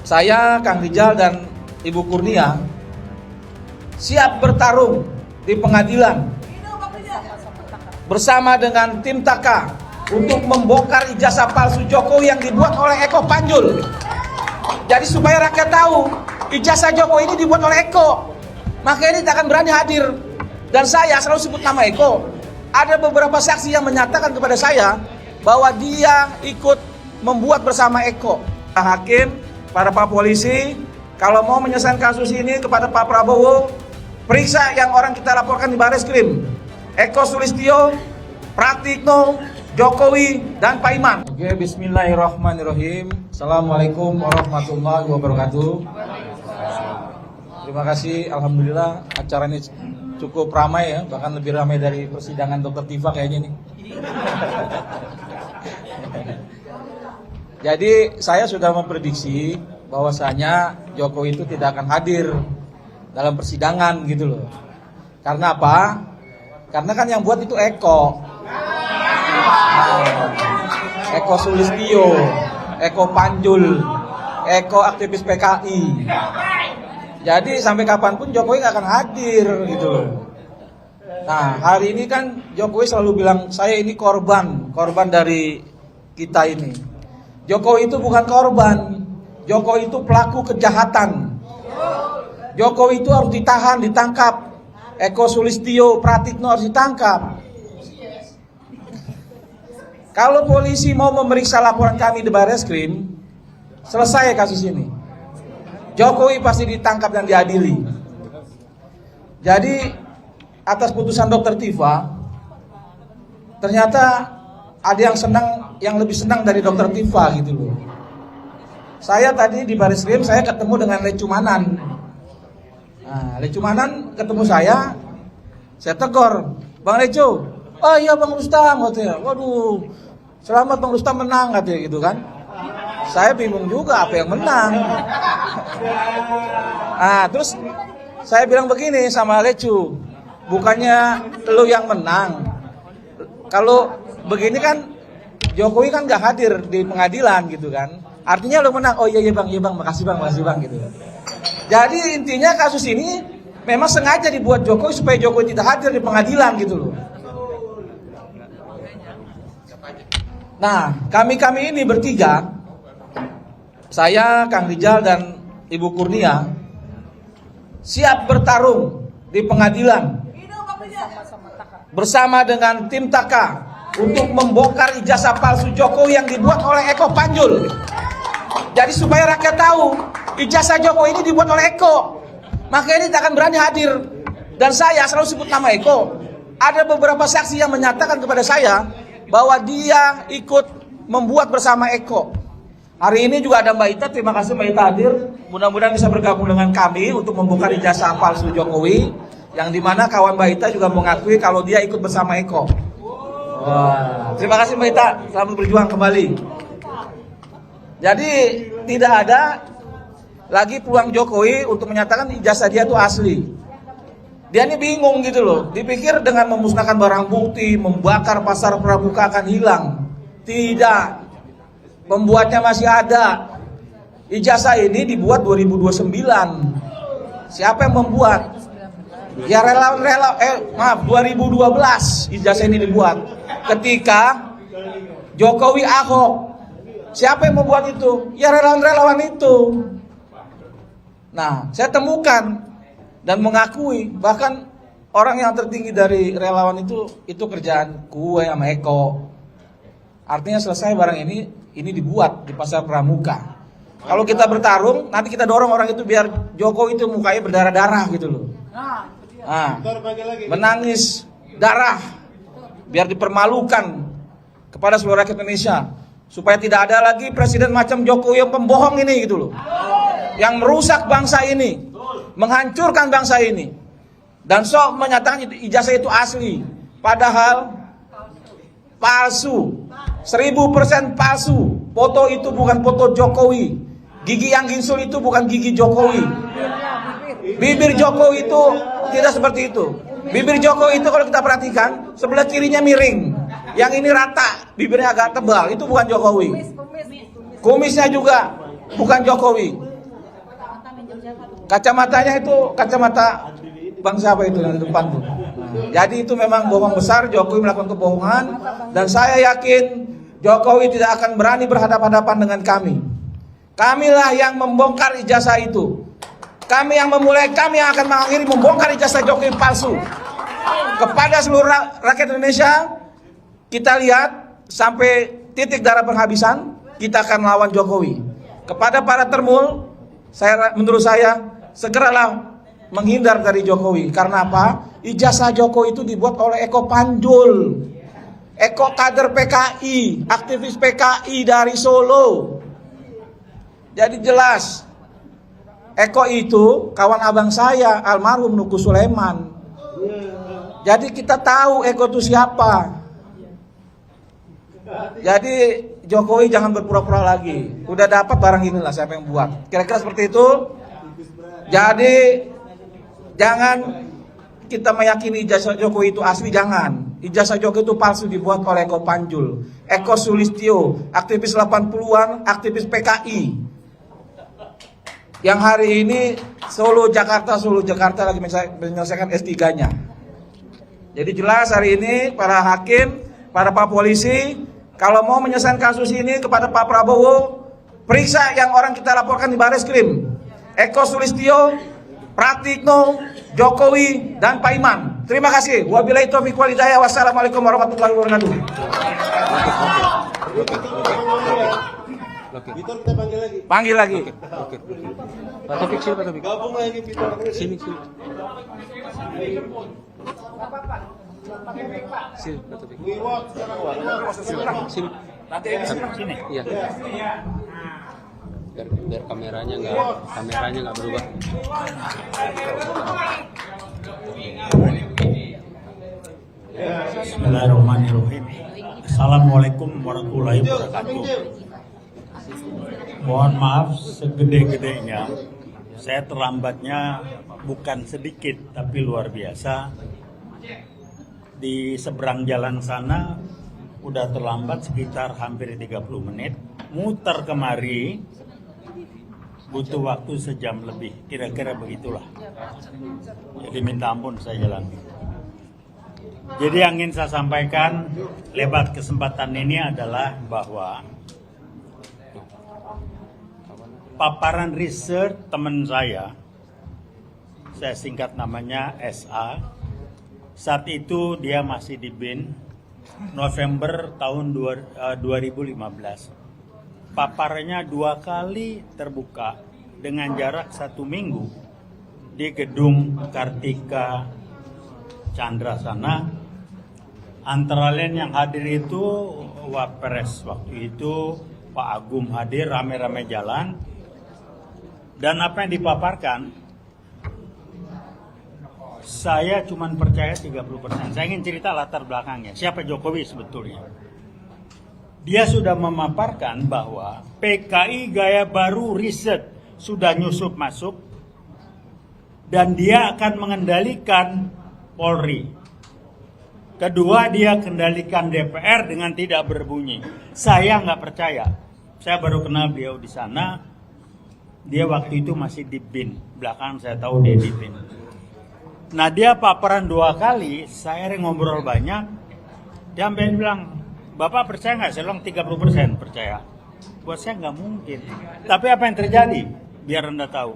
Saya, Kang Rijal dan Ibu Kurnia siap bertarung di pengadilan bersama dengan tim Taka untuk membongkar ijazah palsu Jokowi yang dibuat oleh Eko Panjul. Jadi supaya rakyat tahu ijazah Jokowi ini dibuat oleh Eko, makanya dia tak akan berani hadir. Dan saya selalu sebut nama Eko. Ada beberapa saksi yang menyatakan kepada saya bahwa dia ikut membuat bersama Eko. Pak Hakim, para Pak Polisi, kalau mau menyelesaikan kasus ini kepada Pak Prabowo, periksa yang orang kita laporkan di Bareskrim, Eko Sulistyo, Pratikno, Jokowi, dan Pak Iman. Oke, bismillahirrahmanirrahim. Assalamualaikum warahmatullahi wabarakatuh. Terima kasih, alhamdulillah acara ini cukup ramai ya, bahkan lebih ramai dari persidangan Dr. Tifa kayaknya nih. Jadi saya sudah memprediksi bahwasanya Jokowi itu tidak akan hadir dalam persidangan gitu loh. Karena apa? Karena kan yang buat itu Eko. Eko Sulistyo, Eko Panjul, Eko aktivis PKI. Jadi sampai kapanpun Jokowi nggak akan hadir gitu loh. Nah hari ini kan Jokowi selalu bilang saya ini korban dari kita ini. Jokowi itu bukan korban, Jokowi itu pelaku kejahatan. Jokowi itu harus ditahan, ditangkap. Eko Sulistyo, Pratikno harus ditangkap. Kalau polisi mau memeriksa laporan kami di Bareskrim, selesai kasus ini. Jokowi pasti ditangkap dan diadili. Jadi atas putusan Dr. Tifa, ternyata ada yang senang, yang lebih senang dari Dr. Tifa gitu loh. Saya tadi di Bareskrim saya ketemu dengan Lecumanan. Nah, Lecumanan ketemu saya tegur, Bang Lecu, oh iya Bang Rustam katanya. Waduh, selamat Bang Rustam menang katanya gitu kan. Saya bingung juga apa yang menang. Nah, terus saya bilang begini sama Lecu, bukannya lu yang menang. Kalau begini kan Jokowi kan gak hadir di pengadilan gitu kan. Artinya lu menang. Oh iya bang, makasih bang gitu. Jadi intinya kasus ini memang sengaja dibuat Jokowi supaya Jokowi tidak hadir di pengadilan gitu loh. Nah, kami ini bertiga, saya, Kang Rijal dan Ibu Kurnia siap bertarung di pengadilan bersama dengan tim Taka untuk membongkar ijazah palsu Jokowi yang dibuat oleh Eko Panjul. Jadi supaya rakyat tahu ijazah Jokowi ini dibuat oleh Eko, makanya dia tak akan berani hadir. Dan saya selalu sebut nama Eko. Ada beberapa saksi yang menyatakan kepada saya bahwa dia ikut membuat bersama Eko. Hari ini juga ada Mbak Ita, terima kasih Mbak Ita hadir. Mudah-mudahan bisa bergabung dengan kami untuk membongkar ijazah palsu Jokowi, yang dimana kawan Mbak Ita juga mengakui kalau dia ikut bersama Eko. Wah, terima kasih Mbak Ita, selamat berjuang kembali. Jadi tidak ada lagi peluang Jokowi untuk menyatakan ijazah dia itu asli. Dia ini bingung gitu loh, dipikir dengan memusnahkan barang bukti, membakar pasar pramuka akan hilang. Tidak, pembuatnya masih ada. Ijazah ini dibuat 2029. Siapa yang membuat? Ya relawan 2012 ijazah ini dibuat. Ketika Jokowi Ahok. Siapa yang membuat itu? Ya relawan itu. Nah, saya temukan dan mengakui, bahkan orang yang tertinggi dari relawan itu kerjaan kue sama Eko. Artinya selesai barang ini dibuat di pasar pramuka. Kalau kita bertarung, nanti kita dorong orang itu biar Jokowi itu mukanya berdarah-darah gitu loh. Nah, menangis darah biar dipermalukan kepada seluruh rakyat Indonesia, supaya tidak ada lagi presiden macam Jokowi yang pembohong ini gitu loh, yang merusak bangsa ini, menghancurkan bangsa ini, dan sok menyatakan ijazah itu asli, padahal palsu, 1000% palsu. Foto itu bukan foto Jokowi, gigi yang ginsul itu bukan gigi Jokowi, bibir Jokowi itu tidak seperti itu. Bibir Jokowi itu kalau kita perhatikan sebelah kirinya miring, yang ini rata, bibirnya agak tebal, itu bukan Jokowi. Kumisnya juga bukan Jokowi. Kacamatanya itu kacamata Bang siapa itu yang di depan tuh. Jadi itu memang bohong besar, Jokowi melakukan kebohongan, dan saya yakin Jokowi tidak akan berani berhadapan-hadapan dengan kami. Kamilah yang membongkar ijazah itu. Kami yang memulai, kami yang akan mengakhiri membongkar ijazah Jokowi palsu. Kepada seluruh rakyat Indonesia, kita lihat sampai titik darah penghabisan, kita akan melawan Jokowi. Kepada para termul, menurut saya segeralah menghindar dari Jokowi. Karena apa? Ijazah Jokowi itu dibuat oleh Eko Panjul, Eko kader PKI, aktivis PKI dari Solo. Jadi jelas, Eko itu kawan abang saya, almarhum Nuku Sulaiman. Jadi kita tahu Eko itu siapa. Jadi Jokowi jangan berpura-pura lagi. Udah dapat barang inilah siapa yang buat. Kira-kira seperti itu. Jadi jangan kita meyakini ijazah Jokowi itu asli, jangan. Ijazah Jokowi itu palsu, dibuat oleh Eko Panjul, Eko Sulistyo, aktivis 80-an, aktivis PKI. Yang hari ini Solo Jakarta lagi menyelesaikan S3-nya. Jadi jelas hari ini para hakim, para Pak Polisi, kalau mau menyelesaikan kasus ini kepada Pak Prabowo, periksa yang orang kita laporkan di Bareskrim. Eko Sulistyo, Pratikno, Jokowi, dan Pak Iman. Terima kasih. Wabillahi taufiq wal hidayah. Wassalamualaikum warahmatullahi wabarakatuh. Vitor kita panggil lagi. Panggil lagi. Oke. Pak Taufik sini, Pak Taufik. Gabung lagi Vitor. Sini. Sini, Pak Taufik. Sini. Sini. Iya. Biar kameranya nggak berubah. Bismillahirrahmanirrahim. Assalamualaikum warahmatullahi wabarakatuh. Mohon maaf segede-gedenya, saya terlambatnya bukan sedikit tapi luar biasa. Di seberang jalan sana udah terlambat sekitar hampir 30 menit. Muter kemari butuh waktu sejam lebih, kira-kira begitulah. Jadi minta ampun saya jalan. Jadi yang ingin saya sampaikan lewat kesempatan ini adalah bahwa paparan riset teman saya singkat namanya SA, saat itu dia masih di BIN, November tahun 2015. Paparannya 2 kali terbuka dengan jarak 1 minggu di gedung Kartika Chandra sana. Antara lain yang hadir itu Wapres waktu itu, Pak Agum hadir, rame-rame jalan. Dan apa yang dipaparkan, saya cuma percaya 30%. Saya ingin cerita latar belakangnya. Siapa Jokowi sebetulnya? Dia sudah memaparkan bahwa PKI gaya baru riset sudah nyusup masuk dan dia akan mengendalikan Polri. Kedua, dia kendalikan DPR dengan tidak berbunyi. Saya nggak percaya. Saya baru kenal beliau di sana. Dia waktu itu masih di BIN. Belakang saya tahu dia di BIN. Nah dia paparan 2 kali. Saya ngobrol banyak. Dia sampai bilang, Bapak percaya nggak? Saya bilang 30% percaya. Buat saya nggak mungkin. Tapi apa yang terjadi? Biar Anda tahu.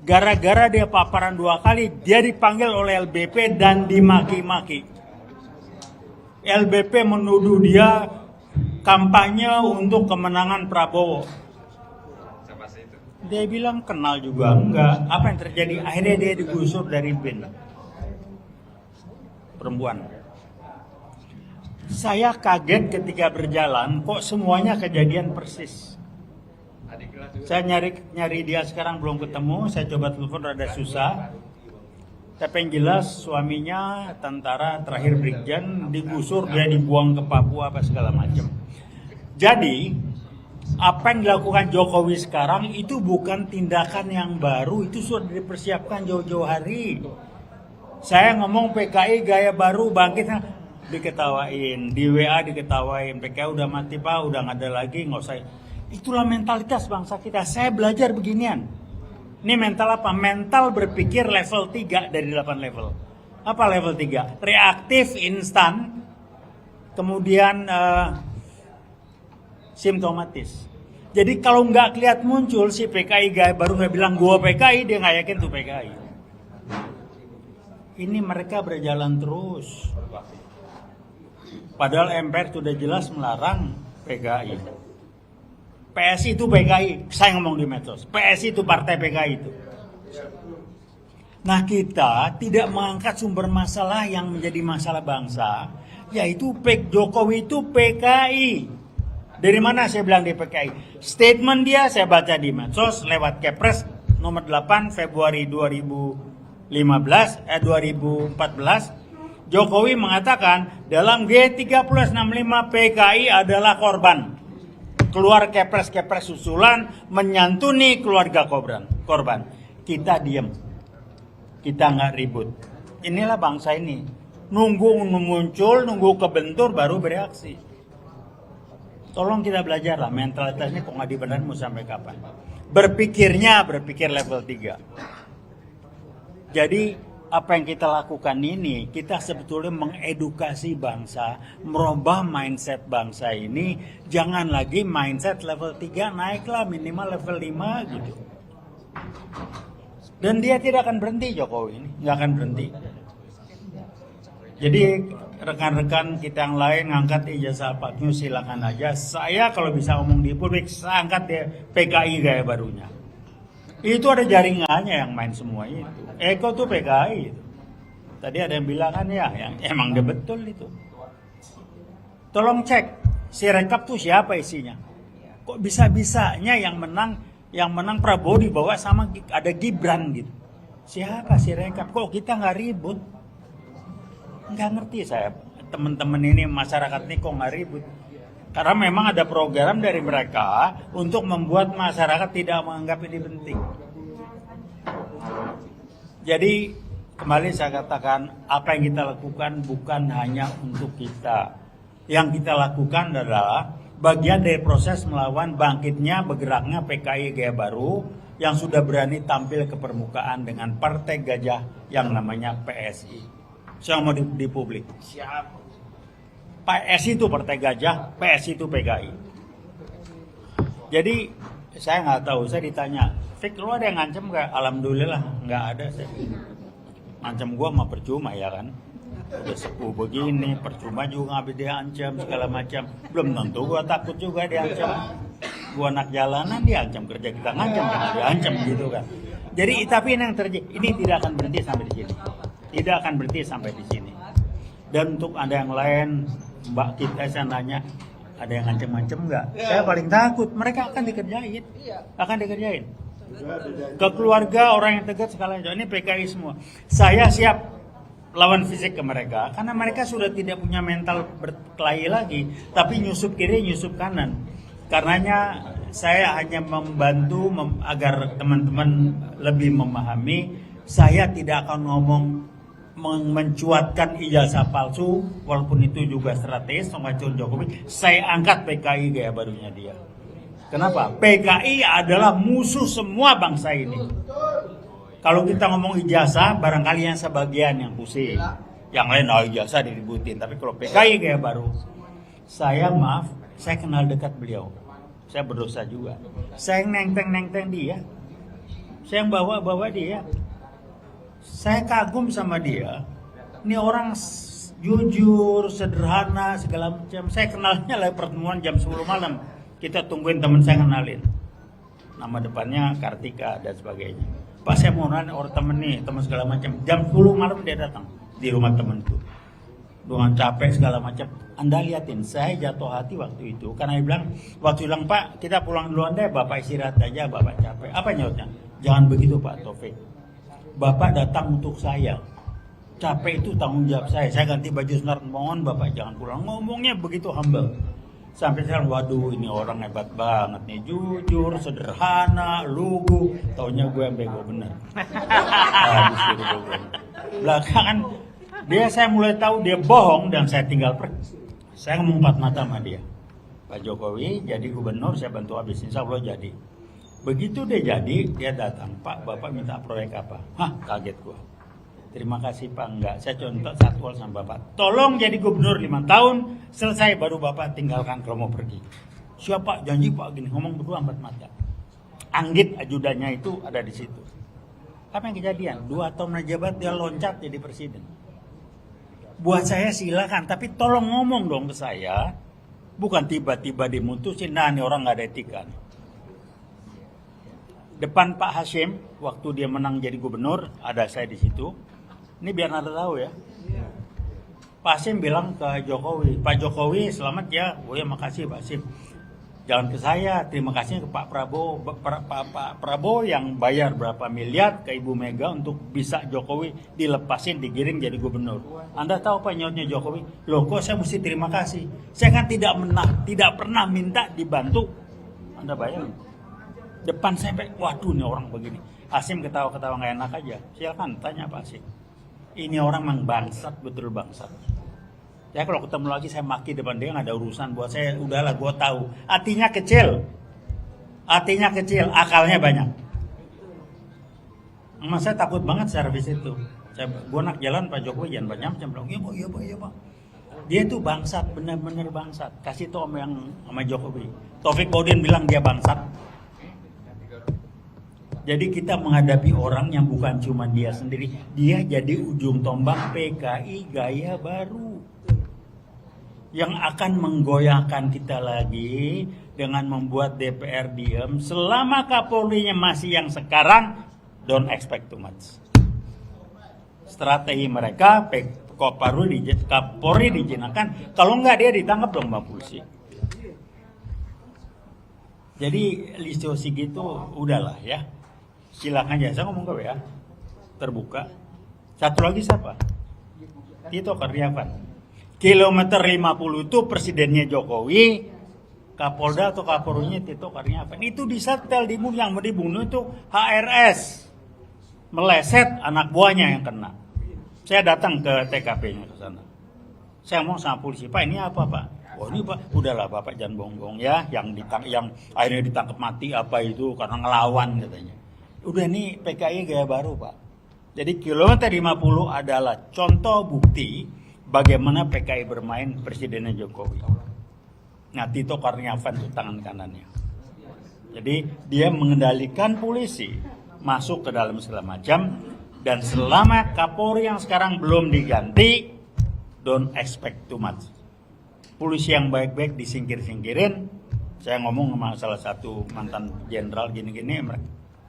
Gara-gara dia paparan 2 kali, dia dipanggil oleh LBP dan dimaki-maki. LBP menuduh dia kampanye untuk kemenangan Prabowo. Dia bilang kenal juga enggak. Apa yang terjadi? Akhirnya dia digusur dari BIN. Perempuan. Saya kaget ketika berjalan, kok semuanya kejadian persis. Saya nyari dia sekarang belum ketemu. Saya coba telepon rada susah. Tapi yang jelas suaminya tentara terakhir Brigjen digusur, dia dibuang ke Papua apa segala macam. Jadi apa yang dilakukan Jokowi sekarang itu bukan tindakan yang baru, itu sudah dipersiapkan jauh-jauh hari. Saya ngomong PKI gaya baru bangkit, diketawain, di WA diketawain, PKI udah mati Pak, udah nggak ada lagi, nggak usah. Itulah mentalitas bangsa kita. Saya belajar beginian. Ini mental apa? Mental berpikir level 3 dari 8 level. Apa level 3? Reaktif, instan, kemudian simptomatis. Jadi kalau nggak kelihatan muncul si PKI baru nggak bilang gua PKI, dia nggak yakin tuh PKI. Ini mereka berjalan terus. Padahal MPR sudah jelas melarang PKI. PSI itu PKI, saya ngomong di medsos. PSI itu partai PKI itu. Nah, kita tidak mengangkat sumber masalah yang menjadi masalah bangsa, yaitu Jokowi itu PKI. Dari mana saya bilang di PKI? Statement dia saya baca di medsos lewat Kepres nomor 8 Februari 2014. Jokowi mengatakan dalam G3065 PKI adalah korban. Keluar kepres-kepres susulan menyantuni keluarga korban. Kita diam. Kita nggak ribut. Inilah bangsa ini. Nunggu muncul, nunggu kebentur baru bereaksi. Tolong kita belajar lah mentalitasnya kok nggak dibenerin mau sampai kapan. Berpikir level 3. Jadi apa yang kita lakukan ini, kita sebetulnya mengedukasi bangsa, merubah mindset bangsa ini. Jangan lagi mindset level 3, naiklah minimal level 5 gitu. Dan dia tidak akan berhenti, Jokowi ini, nggak akan berhenti. Jadi rekan-rekan kita yang lain ngangkat ijazah Pak News silakan aja. Saya kalau bisa ngomong di publik, saya angkat deh PKI gaya barunya. Itu ada jaringannya yang main semua itu. Eko tuh PKI itu. Tadi ada yang bilang kan ya, yang emang dia betul itu. Tolong cek si rekap tuh siapa isinya. Kok bisa-bisanya yang menang Prabowo dibawa sama ada Gibran gitu. Siapa si rekap? Kok kita nggak ribut? Nggak ngerti saya. Teman-teman ini masyarakat ini kok nggak ribut? Karena memang ada program dari mereka untuk membuat masyarakat tidak menganggap ini penting. Jadi kembali saya katakan apa yang kita lakukan bukan hanya untuk kita. Yang kita lakukan adalah bagian dari proses melawan bangkitnya bergeraknya PKI gaya baru yang sudah berani tampil ke permukaan dengan partai gajah yang namanya PSI. Saya mau di publik. Siapa? PSI itu partai gajah, PSI itu PKI. Jadi saya nggak tahu, saya ditanya, Fik, lu ada yang ngancem nggak? Alhamdulillah nggak ada. Saya ngancem gua mah percuma ya kan. Udah sepuh begini, percuma juga nggak dia ancam segala macam. Belum tentu gua takut juga diancam. Gua anak jalanan diancam, kerja kita ngancam karena diancam gitu kan. Jadi tapi ini yang terjadi, ini tidak akan berhenti sampai di sini. Tidak akan berhenti sampai di sini. Dan untuk ada yang lain, Mbak kita saya nanya, ada yang ngancem-ngancem nggak? Saya paling takut, mereka akan dikerjain. Akan dikerjain. Ke keluarga orang yang tegas sekalian, ini PKI semua. Saya siap lawan fisik ke mereka, karena mereka sudah tidak punya mental berkelahi lagi, tapi nyusup kiri, nyusup kanan. Karenanya saya hanya membantu agar teman-teman lebih memahami. Saya tidak akan ngomong mencuatkan ijazah palsu, walaupun itu juga strategis sama Jokowi. Saya angkat PKI gaya barunya dia. Kenapa? PKI adalah musuh semua bangsa ini. Kalau kita ngomong ijazah, barangkali yang sebagian yang pusing, yang lain ijazah diributin. Tapi kalau PKI gaya baru, saya maaf, saya kenal dekat beliau. Saya berdosa juga. Saya nenteng dia, saya yang bawa dia. Saya kagum sama dia. Ini orang jujur, sederhana, segala macam. Saya kenalnya lewat pertemuan jam 10 malam. Kita tungguin teman saya kenalin. Nama depannya Kartika dan sebagainya. Pak saya mau nanya orang temen nih, teman segala macam. Jam 10 malam dia datang di rumah temanku. Dengan capek segala macam. Anda liatin, saya jatuh hati waktu itu. Karena dia bilang, Pak kita pulang duluan deh, Bapak istirahat aja, Bapak capek. Apa nyautnya? Jangan begitu Pak Taufik. Bapak datang untuk saya. Capek itu tanggung jawab saya. Saya ganti baju senar, mohon Bapak jangan pulang. Ngomongnya begitu humble. Sampai sekarang, waduh ini orang hebat banget nih. Jujur, sederhana, lugu. Taunya gue yang bego bener. Belakangan, saya mulai tahu dia bohong dan saya tinggal pergi. Saya ngomong empat mata sama dia. Pak Jokowi jadi gubernur, saya bantu habis. Insya Allah jadi. Begitu dia jadi, dia datang, Pak, Bapak minta proyek apa? Hah, kaget gua. Terima kasih Pak, enggak. Saya contoh satu sama Bapak. Tolong jadi gubernur 5 tahun, selesai baru Bapak tinggalkan kalau mau pergi. Siapa? Janji Pak gini, ngomong berdua empat mata. Anggit ajudannya itu ada di situ. Apa yang kejadian? 2 tahun menjabat dia loncat jadi presiden. Buat saya silakan, tapi tolong ngomong dong ke saya. Bukan tiba-tiba dimutusin, nah ini orang nggak ada etika. Depan Pak Hasyim, waktu dia menang jadi gubernur, ada saya di situ. Ini biar Anda tahu ya. Pak Hasyim bilang ke Jokowi, Pak Jokowi selamat ya. Oh ya makasih Pak Hasyim. Jangan ke saya, terima kasih ke Pak Prabowo. Pak Prabowo yang bayar berapa miliar ke Ibu Mega untuk bisa Jokowi dilepasin, digiring jadi gubernur. Anda tahu apa nyautnya Jokowi? Loh kok saya mesti terima kasih? Saya kan tidak pernah minta dibantu. Anda bayangin. Depan saya, waduh ini orang begini. Hasyim ketawa-ketawa nggak enak aja. Silakan tanya Pak Hasyim. Ini orang memang bangsat, betul bangsat. Ya kalau ketemu lagi saya maki depan dia nggak ada urusan buat saya, udahlah gue tahu. Hatinya kecil, akalnya banyak. Mas saya takut banget servis itu. Gue nak jalan Pak Jokowi jangan banyak macam bilang iya pak. Dia itu bangsat, benar-benar bangsat. Kasih tau sama Jokowi. Taufik Baudin bilang dia bangsat. Jadi kita menghadapi orang yang bukan cuma dia sendiri, dia jadi ujung tombak PKI gaya baru. Yang akan menggoyahkan kita lagi dengan membuat DPR diam selama Kapolrinya masih yang sekarang, don't expect too much. Strategi mereka, Kapolri dijinakkan, kalau enggak dia ditangkap dong sama polisi. Jadi Listio Sigit itu udahlah ya, silakan aja, saya ngomong ke ya, terbuka. Satu lagi siapa? Tito Karnavian. Kilometer 50 itu presidennya Jokowi, Kapolda atau Kapolrinya Tito Karnavian. Itu disetel yang mau dibunuh itu HRS. Meleset anak buahnya yang kena. Saya datang ke TKP-nya ke sana. Saya ngomong sama polisi, Pak ini apa Pak? Oh ini Pak, udahlah Bapak jangan bohong ya, yang akhirnya ditangkap mati apa itu karena ngelawan katanya. Udah nih PKI gaya baru Pak. Jadi kilometer 50 adalah contoh bukti bagaimana PKI bermain presidennya Jokowi. Nah Tito Karnavian itu tangan kanannya. Jadi dia mengendalikan polisi, masuk ke dalam segala macam. Dan selama Kapolri yang sekarang belum diganti, don't expect too much. Polisi yang baik-baik disingkir-singkirin. Saya ngomong sama salah satu mantan jenderal gini-gini,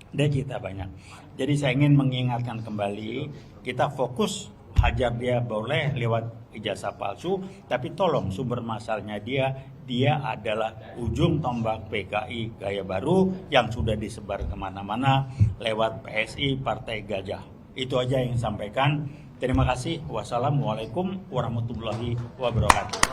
dia cerita banyak. Jadi saya ingin mengingatkan kembali, kita fokus hajar dia boleh lewat ijazah palsu, tapi tolong sumber masalahnya dia adalah ujung tombak PKI gaya baru yang sudah disebar kemana-mana lewat PSI Partai Gajah. Itu aja yang sampaikan. Terima kasih. Wassalamualaikum warahmatullahi wabarakatuh.